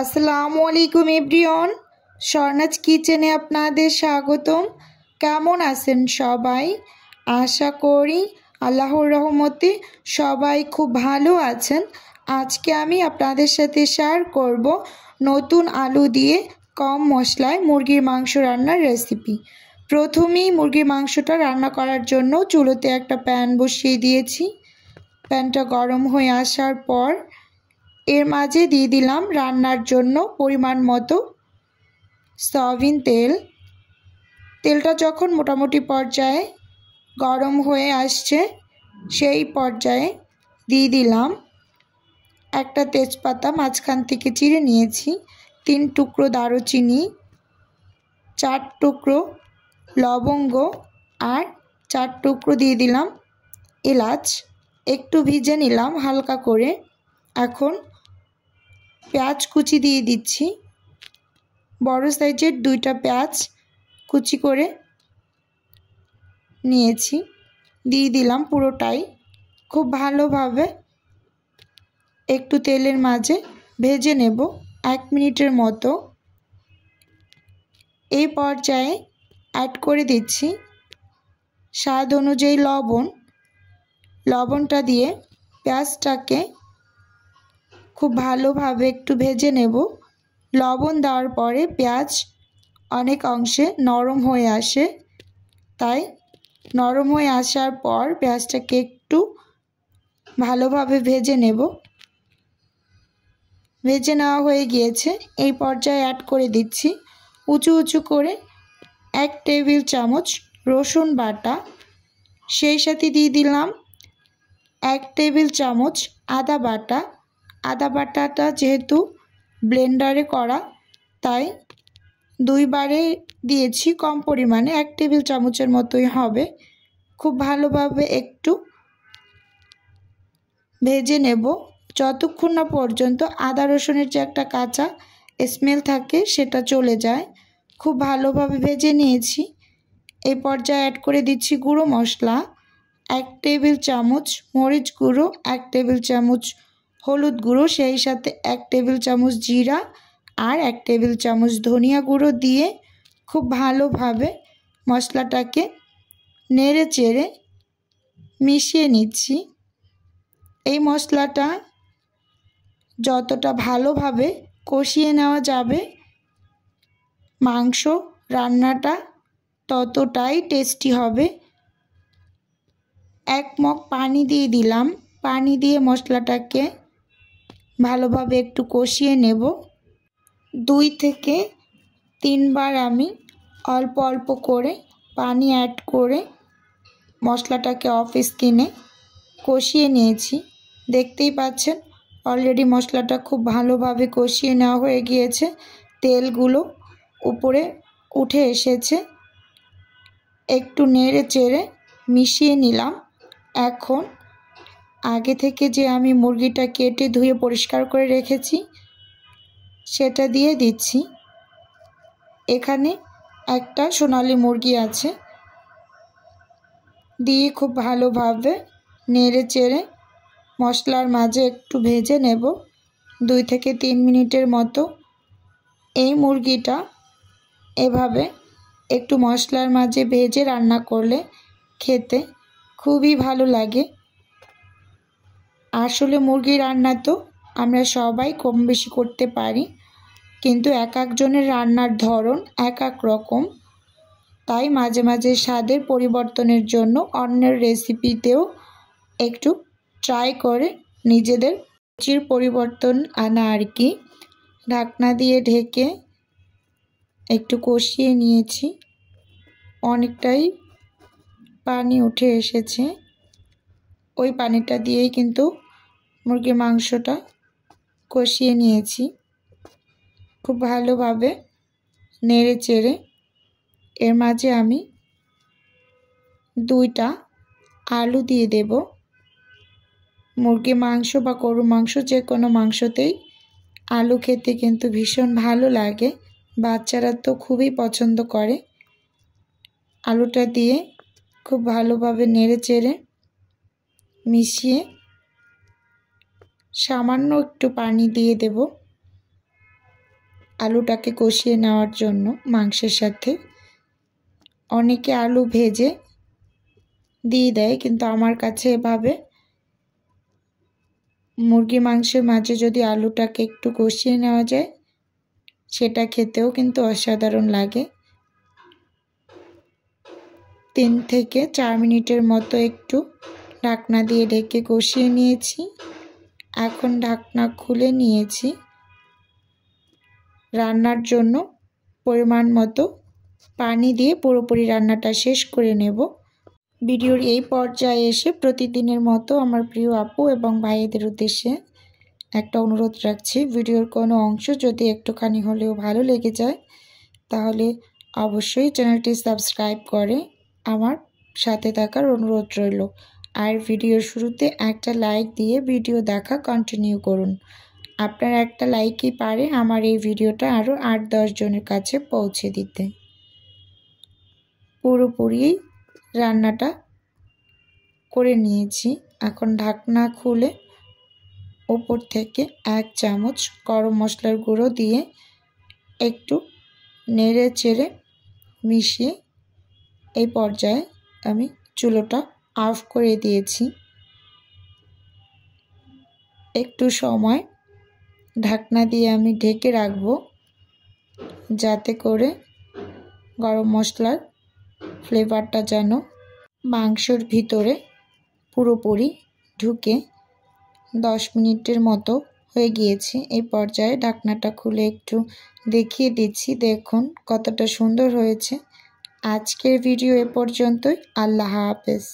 আসসালামু আলাইকুম এভরিওয়ান, স্বর্ণাজ কিচেনে আপনাদের স্বাগতম। কেমন আছেন সবাই? আশা করি আল্লাহর রহমতে সবাই খুব ভালো আছেন। আজকে আমি আপনাদের সাথে শেয়ার করব নতুন আলু দিয়ে কম মশলায় মুরগির মাংস রান্নার রেসিপি। প্রথমেই মুরগির মাংসটা রান্না করার জন্য চুলোতে একটা প্যান বসিয়ে দিয়েছি। প্যানটা গরম হয়ে আসার পর এর মাঝে দিয়ে দিলাম রান্নার জন্য পরিমাণ মতো সয়াবিন তেল। তেলটা যখন মোটামুটি পর্যায়ে গরম হয়ে আসছে সেই পর্যায়ে দিয়ে দিলাম একটা তেজপাতা মাঝখান থেকে চিড়ে নিয়েছি, 3 টুকরো দারুচিনি, 4 টুকরো লবঙ্গ আর 4 টুকরো দিয়ে দিলাম এলাচ। একটু ভিজে নিলাম হালকা করে। এখন পেঁয়াজ কুচি দিয়ে দিচ্ছি। বড় সাইজের 2টা পেঁয়াজ কুচি করে নিয়েছি, দিয়ে দিলাম পুরোটাই। খুব ভালোভাবে একটু তেলের মাঝে ভেজে নেব 1 মিনিটের মতো। এই পর্যায়ে অ্যাড করে দিচ্ছি স্বাদ অনুযায়ী লবণটা দিয়ে পেঁয়াজটাকে খুব ভালোভাবে একটু ভেজে নেব। লবণ দেওয়ার পরে পেঁয়াজ অনেক অংশে নরম হয়ে আসে, তাই নরম হয়ে আসার পর পেঁয়াজটাকে একটু ভালোভাবে ভেজে নেব। ভেজে নেওয়া হয়ে গিয়েছে। এই পর্যায়ে অ্যাড করে দিচ্ছি উঁচু উঁচু করে 1 টেবিল চামচ রসুন বাটা, সেই সাথে দিয়ে দিলাম 1 টেবিল চামচ আদা বাটা। আদা বাটাটা যেহেতু ব্লেন্ডারে করা তাই 2 বারে দিয়েছি, কম পরিমাণে 1 টেবিল চামচের মতোই হবে। খুব ভালোভাবে একটু ভেজে নেব যতক্ষণ না পর্যন্ত আদা রসুনের যে একটা কাঁচা স্মেল থাকে সেটা চলে যায়। খুব ভালোভাবে ভেজে নিয়েছি। এই পর্যায়ে অ্যাড করে দিচ্ছি গুঁড়ো মশলা, 1 টেবিল চামচ মরিচ গুঁড়ো, 1 টেবিল চামচ হলুদ গুঁড়ো, সেই সাথে 1 টেবিল চামচ জিরা আর 1 টেবিল চামচ ধনিয়া গুঁড়ো দিয়ে খুব ভালোভাবে মশলাটাকে নেড়ে চেড়ে মিশিয়ে নিচ্ছি। এই মশলাটা যতটা ভালোভাবে কষিয়ে নেওয়া যাবে মাংস রান্নাটা ততটাই টেস্টি হবে। 1 মগ পানি দিয়ে দিলাম। পানি দিয়ে মশলাটাকে ভালোভাবে একটু কষিয়ে নেব। 2 থেকে 3 বার আমি অল্প অল্প করে পানি অ্যাড করে মশলাটাকে অফ স্কিনে কষিয়ে নিয়েছি। দেখতেই পাচ্ছেন অলরেডি মশলাটা খুব ভালোভাবে কষিয়ে নেওয়া হয়ে গিয়েছে। তেলগুলো উপরে উঠে এসেছে। একটু নেড়ে চেড়ে মিশিয়ে নিলাম। এখন আগে থেকে যে আমি মুরগিটা কেটে ধুয়ে পরিষ্কার করে রেখেছি সেটা দিয়ে দিচ্ছি। এখানে একটা সোনালী মুরগি আছে, দিয়ে খুব ভালোভাবে নেড়ে চেড়ে মশলার মাঝে একটু ভেজে নেব 2 থেকে 3 মিনিটের মতো। এই মুরগিটা এভাবে একটু মশলার মাঝে ভেজে রান্না করলে খেতে খুবই ভালো লাগে। আসলে মুরগি রান্না তো আমরা সবাই কম বেশি করতে পারি, কিন্তু এক একজনের রান্নার ধরন এক এক রকম। তাই মাঝে মাঝে স্বাদের পরিবর্তনের জন্য অন্যের রেসিপিতেও একটু ট্রাই করে নিজেদের রুচির পরিবর্তন আনা আর কি। ঢাকনা দিয়ে ঢেকে একটু কষিয়ে নিয়েছি। অনেকটাই পানি উঠে এসেছে। ওই পানিটা দিয়েই কিন্তু মুরগির মাংসটা কষিয়ে নিয়েছি। খুব ভালোভাবে নেড়ে চেড়ে এর মাঝে আমি 2টা আলু দিয়ে দেব। মুরগির মাংস বা গরু মাংস যে কোনো মাংসতেই আলু খেতে কিন্তু ভীষণ ভালো লাগে, বাচ্চারা তো খুবই পছন্দ করে। আলুটা দিয়ে খুব ভালোভাবে নেড়ে চেড়ে মিশিয়ে সামান্য একটু পানি দিয়ে দেব। আলুটাকে কষিয়ে নেওয়ার জন্য মাংসের সাথে। অনেকে আলু ভেজে দিয়ে দেয়, কিন্তু আমার কাছে এভাবে মুরগি মাংসের মাঝে যদি আলুটাকে একটু কষিয়ে নেওয়া যায় সেটা খেতেও কিন্তু অসাধারণ লাগে। 3 থেকে 4 মিনিটের মতো একটু ঢাকনা দিয়ে ঢেকে কষিয়ে নিয়েছি। এখন ঢাকনা খুলে নিয়েছি। রান্নার জন্য পরিমাণ মতো পানি দিয়ে পুরোপুরি রান্নাটা শেষ করে নেব। ভিডিওর এই পর্যায়ে এসে প্রতিদিনের মতো আমার প্রিয় আপু এবং ভাইদের উদ্দেশ্যে একটা অনুরোধ রাখছি, ভিডিওর কোনো অংশ যদি একটুখানি হলেও ভালো লেগে যায় তাহলে অবশ্যই চ্যানেলটি সাবস্ক্রাইব করে আমার সাথে থাকার অনুরোধ রইল। আর ভিডিওর শুরুতে একটা লাইক দিয়ে ভিডিও দেখা কন্টিনিউ করুন। আপনার একটা লাইকই পারে আমার এই ভিডিওটা আরও 8-10 জনের কাছে পৌঁছে দিতে। পুরোপুরি রান্নাটা করে নিয়েছি। এখন ঢাকনা খুলে উপর থেকে 1 চামচ গরম মশলার গুঁড়ো দিয়ে একটু নেড়ে চেড়ে মিশিয়ে এই পর্যায়ে আমি চুলোটা অফ করে দিয়েছি। একটু সময় ঢাকনা দিয়ে আমি ঢেকে রাখবো, যাতে করে গরম মশলার ফ্লেভারটা যেন মাংসের ভিতরে পুরোপুরি ঢুকে। 10 মিনিটের মতো হয়ে গিয়েছে। এই পর্যায়ে ঢাকনাটা খুলে একটু দেখিয়ে দিচ্ছি, দেখুন কতটা সুন্দর হয়েছে। আজকের ভিডিও এ পর্যন্তই। আল্লাহ হাফেজ।